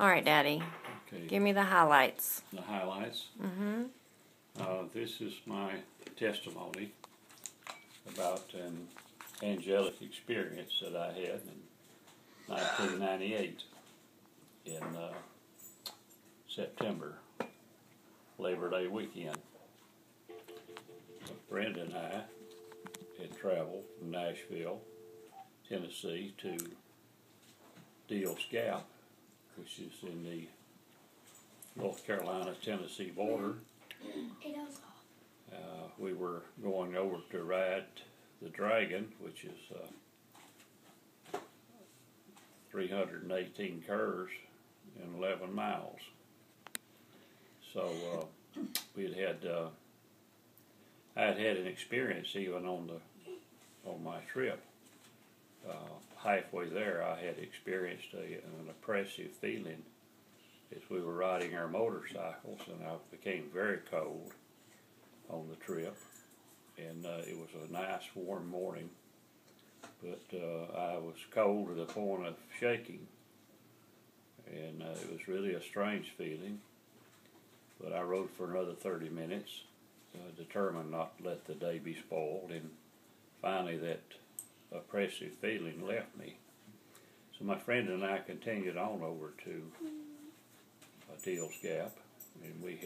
All right, Daddy. Okay. Give me the highlights. The highlights. This is my testimony about an angelic experience that I had in 1998 in September, Labor Day weekend. Brenda and I had traveled from Nashville, Tennessee to Deals Gap, which is in the North Carolina-Tennessee border. We were going over to ride the Dragon, which is 318 curves and 11 miles. So I had an experience even on my trip. Halfway there, I had experienced an oppressive feeling as we were riding our motorcycles, and I became very cold on the trip. And it was a nice warm morning, but I was cold to the point of shaking, and it was really a strange feeling. But I rode for another 30 minutes, determined not to let the day be spoiled, and finally that oppressive feeling left me. So my friend and I continued on over to Deals Gap, and we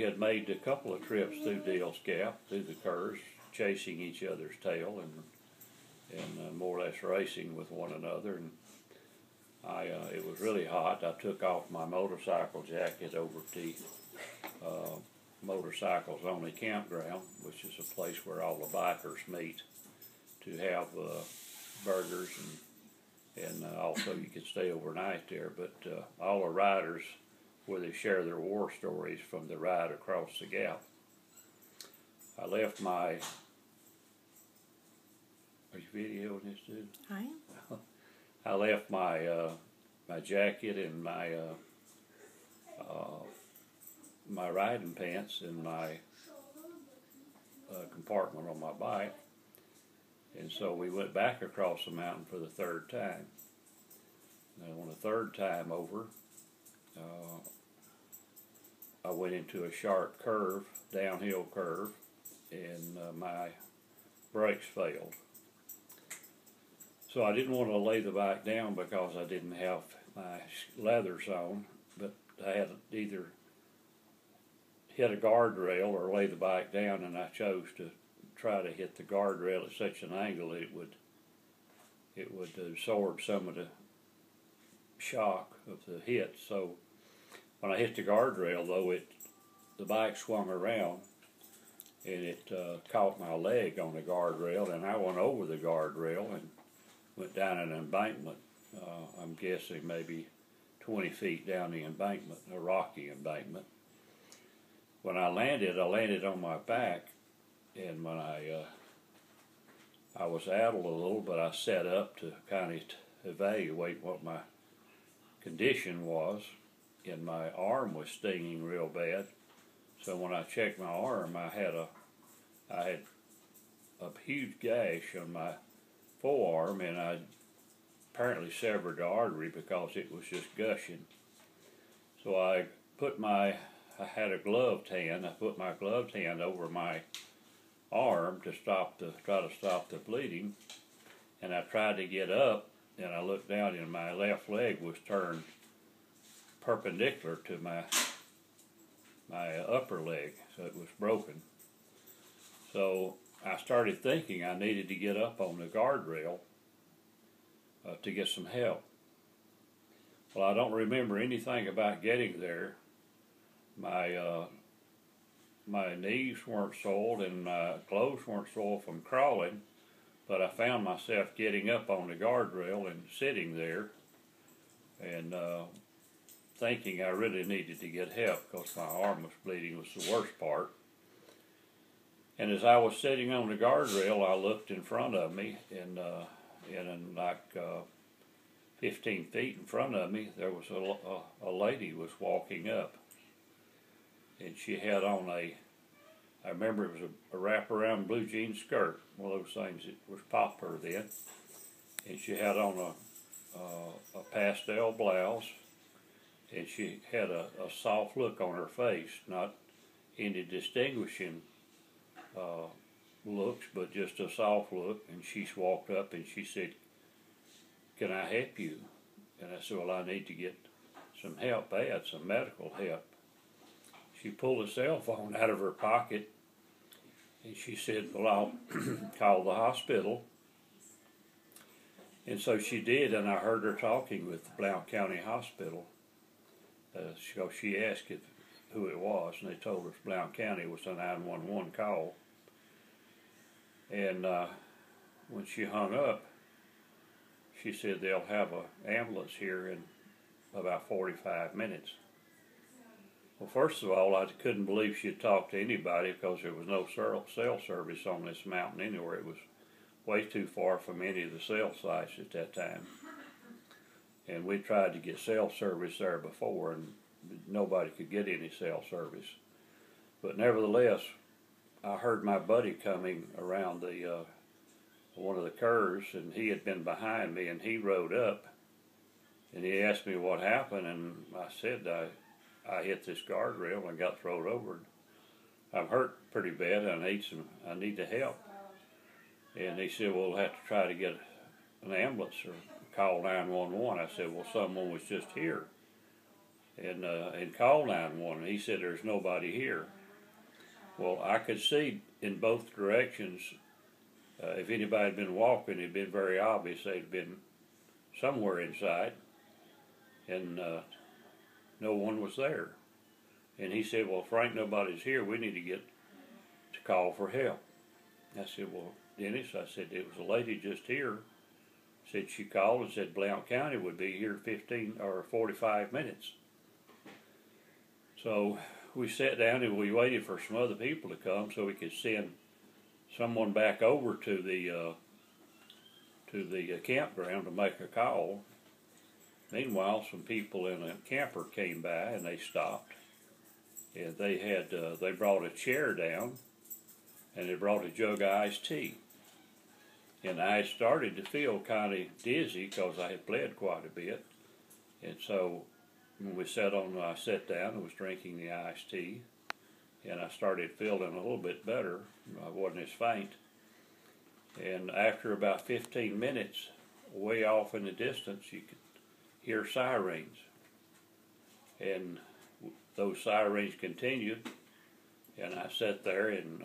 had made a couple of trips through Deals Gap, through the curves, chasing each other's tail and more or less racing with one another. And it was really hot. I took off my motorcycle jacket over at the Motorcycles Only Campground, which is a place where all the bikers meet to have burgers, and also you could stay overnight there. But all the riders, where they share their war stories from the ride across the gap. I left my... Are you videoing this, dude? I am. I left my my jacket and my my riding pants in my compartment on my bike, and so we went back across the mountain for the third time. And on the third time over, I went into a sharp curve, downhill curve, and my brakes failed. So I didn't want to lay the bike down because I didn't have my leathers on, but I had either hit a guardrail or lay the bike down, and I chose to try to hit the guardrail at such an angle that it would absorb some of the shock of the hit. So when I hit the guardrail, though, the bike swung around and it caught my leg on the guardrail, and I went over the guardrail and went down an embankment. I'm guessing maybe 20 feet down the embankment, a rocky embankment. When I landed on my back, and when I was addled a little, but I sat up to kind of evaluate what my condition was, and my arm was stinging real bad. So when I checked my arm, I had a huge gash on my forearm, and I apparently severed the artery because it was just gushing. So I had a gloved hand. I put my gloved hand over my arm to try to stop the bleeding, and I tried to get up, and I looked down, and my left leg was turned perpendicular to my upper leg, so it was broken. So I started thinking I needed to get up on the guardrail to get some help. Well, I don't remember anything about getting there. My knees weren't soiled and my clothes weren't soiled from crawling, but I found myself getting up on the guardrail and sitting there and thinking I really needed to get help because my arm was bleeding was the worst part. And as I was sitting on the guardrail, I looked in front of me, and like 15 feet in front of me, there was a lady was walking up, and she had on I remember it was a wraparound blue jean skirt, one of those things that was popular then, and she had on a pastel blouse, and she had a soft look on her face, not any distinguishing looks, but just a soft look. And she walked up and she said, "Can I help you?" And I said, "Well, I need to get some help. I had some medical help." She pulled a cell phone out of her pocket and she said, "Well, I'll call the hospital." And so she did, and I heard her talking with the Blount County Hospital. So she asked who it was, and they told us Blount County was a 911 call. And when she hung up, she said they'll have an ambulance here in about 45 minutes. Well, first of all, I couldn't believe she'd talk to anybody because there was no cell service on this mountain anywhere. It was way too far from any of the cell sites at that time. And we tried to get cell service there before, and nobody could get any cell service. But nevertheless, I heard my buddy coming around the one of the curves, and he had been behind me, and he rode up, and he asked me what happened, and I said I hit this guardrail and got thrown over. I'm hurt pretty bad. I need the help. And he said, "Well, we'll have to try to get an ambulance or call 911. I said, "Well, someone was just here and called 911. He said, "There's nobody here." Well, I could see in both directions. If anybody had been walking, it'd been very obvious they'd been somewhere inside, and no one was there. And he said, "Well, Frank, nobody's here. We need to call for help." I said, "Well, Dennis," I said, "it was a lady just here." Said she called and said Blount County would be here 15 or 45 minutes. So we sat down and we waited for some other people to come so we could send someone back over to the campground to make a call. Meanwhile, some people in a camper came by and they stopped, and they brought a chair down and they brought a jug of iced tea. And I started to feel kind of dizzy because I had bled quite a bit. And so when I sat down and was drinking the iced tea, and I started feeling a little bit better. I wasn't as faint. And after about 15 minutes, way off in the distance, you could hear sirens. And those sirens continued, and I sat there and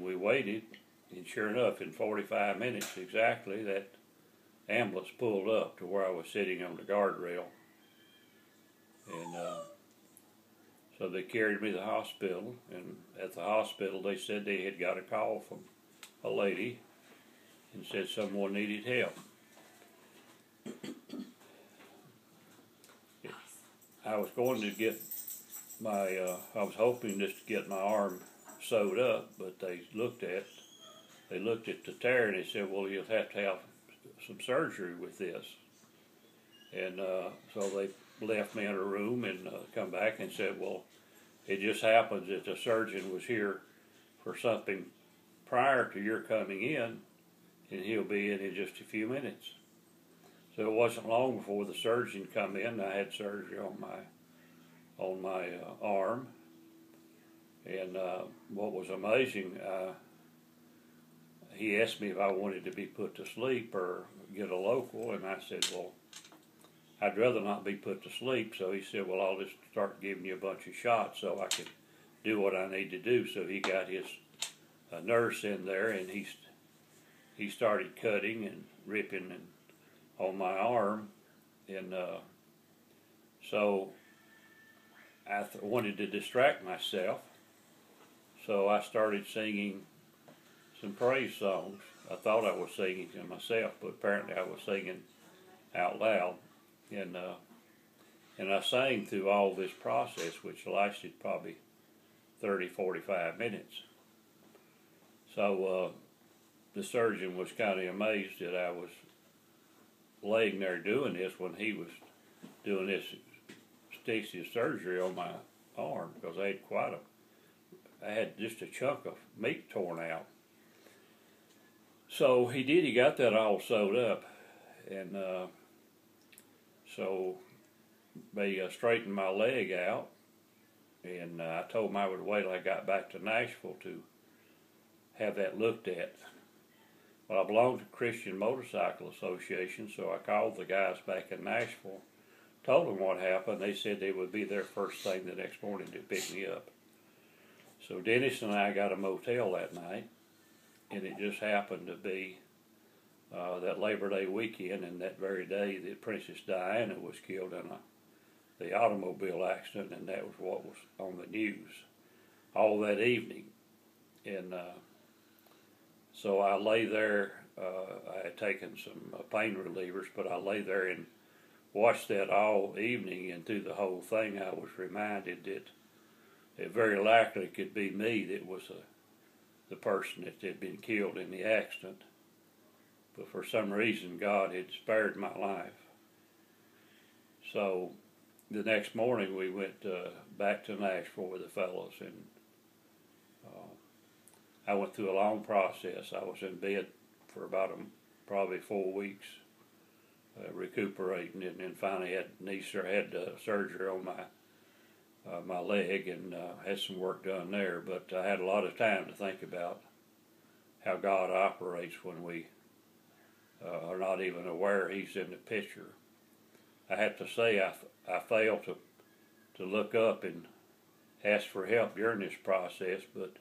we waited. And sure enough, in 45 minutes exactly, that ambulance pulled up to where I was sitting on the guardrail. And so they carried me to the hospital, and at the hospital they said they had got a call from a lady and said someone needed help. I was going to get I was hoping just to get my arm sewed up, but they looked at the tear and they said, "Well, you'll have to have some surgery with this." And so they left me in a room and come back and said, "Well, it just happens that the surgeon was here for something prior to your coming in, and he'll be in just a few minutes." So it wasn't long before the surgeon come in. I had surgery on my arm, and what was amazing, he asked me if I wanted to be put to sleep or get a local, and I said, "Well, I'd rather not be put to sleep." So he said, "Well, I'll just start giving you a bunch of shots so I can do what I need to do." So he got his nurse in there, and he started cutting and ripping on my arm, and so I wanted to distract myself, so I started singing some praise songs. I thought I was singing to myself, but apparently I was singing out loud, and I sang through all this process, which lasted probably 30-45 minutes. So the surgeon was kind of amazed that I was laying there doing this when he was doing this extensive surgery on my arm, because I had just a chunk of meat torn out. So he got that all sewed up, and so they straightened my leg out, and I told them I would wait till I got back to Nashville to have that looked at. Well, I belonged to Christian Motorcycle Association, so I called the guys back in Nashville, told them what happened. They said they would be there first thing the next morning to pick me up. So Dennis and I got a motel that night, and it just happened to be that Labor Day weekend, and that very day that Princess Diana was killed in the automobile accident, and that was what was on the news all that evening. And so I lay there. I had taken some pain relievers, but I lay there and watched that all evening, and through the whole thing I was reminded that it very likely could be me that was the person that had been killed in the accident. But for some reason God had spared my life. So the next morning we went back to Nashville with the fellows, and I went through a long process. I was in bed for about probably 4 weeks, recuperating, and then finally had surgery on my leg, and had some work done there. But I had a lot of time to think about how God operates when we are not even aware He's in the picture. I have to say I failed to look up and ask for help during this process, but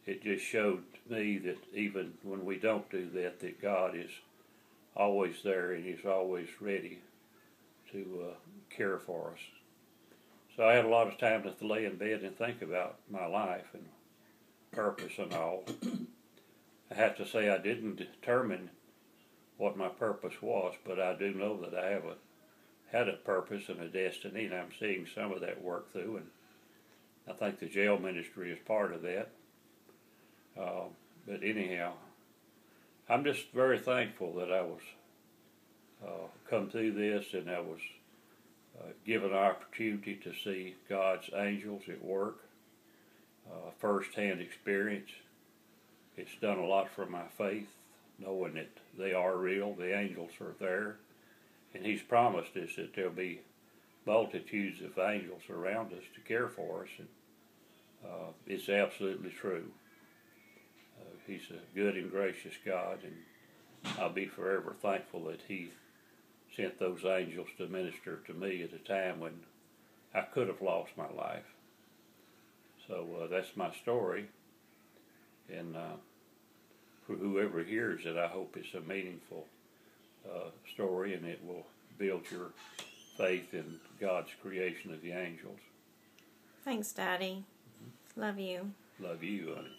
it just showed me that even when we don't do that, that God is always there, and He's always ready to care for us. So I had a lot of time to lay in bed and think about my life and purpose and all. I have to say I didn't determine what my purpose was, but I do know that I had a purpose and a destiny, and I'm seeing some of that work through, and I think the jail ministry is part of that. But anyhow, I'm just very thankful that I was come through this, and I was given an opportunity to see God's angels at work, first-hand experience. It's done a lot for my faith, knowing that they are real, the angels are there, and He's promised us that there'll be multitudes of angels around us to care for us, and it's absolutely true. He's a good and gracious God, and I'll be forever thankful that He sent those angels to minister to me at a time when I could have lost my life. So that's my story, and for whoever hears it, I hope it's a meaningful story, and it will build your faith in God's creation of the angels. Thanks, Daddy. Love you. Love you, honey.